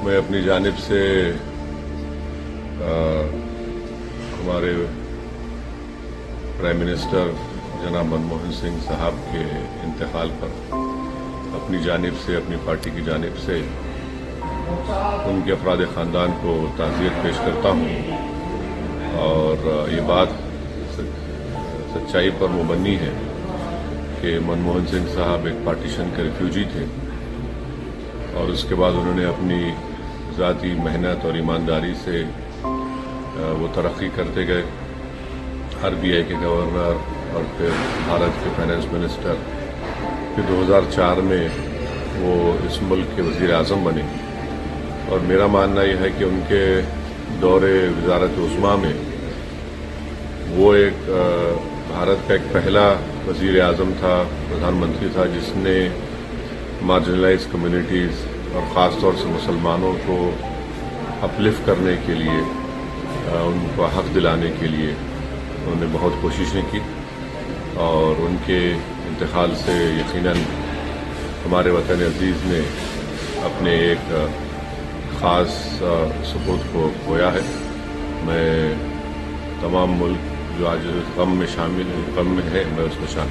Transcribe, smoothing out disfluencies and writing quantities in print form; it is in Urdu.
میں اپنی جانب سے ہمارے پرائم منسٹر جناب منموہن سنگھ صاحب کے انتقال پر اپنی جانب سے، اپنی پارٹی کی جانب سے ان کے افراد خاندان کو تعزیت پیش کرتا ہوں، اور یہ بات سچائی پر مبنی ہے کہ منموہن سنگھ صاحب ایک پارٹیشن کے ریفیوجی تھے، اور اس کے بعد انہوں نے اپنی ذاتی محنت اور ایمانداری سے وہ ترقی کرتے گئے، RBI کے گورنر اور پھر بھارت کے فائنانس منسٹر، پھر 2004 میں وہ اس ملک کے وزیر اعظم بنے، اور میرا ماننا یہ ہے کہ ان کے دور وزارت عظمیٰ میں وہ ایک بھارت کا ایک پہلا وزیر اعظم تھا، پردھان منتری تھا، جس نے مارجنلائز کمیونٹیز اور خاص طور سے مسلمانوں کو اپلفٹ کرنے کے لیے، ان کو حق دلانے کے لیے انہوں نے بہت کوششیں کی، اور ان کے انتقال سے یقیناً ہمارے وطن عزیز نے اپنے ایک خاص سپوت کو کھویا ہے۔ میں تمام ملک جو آج غم میں شامل غم میں ہے، میں اس میں شامل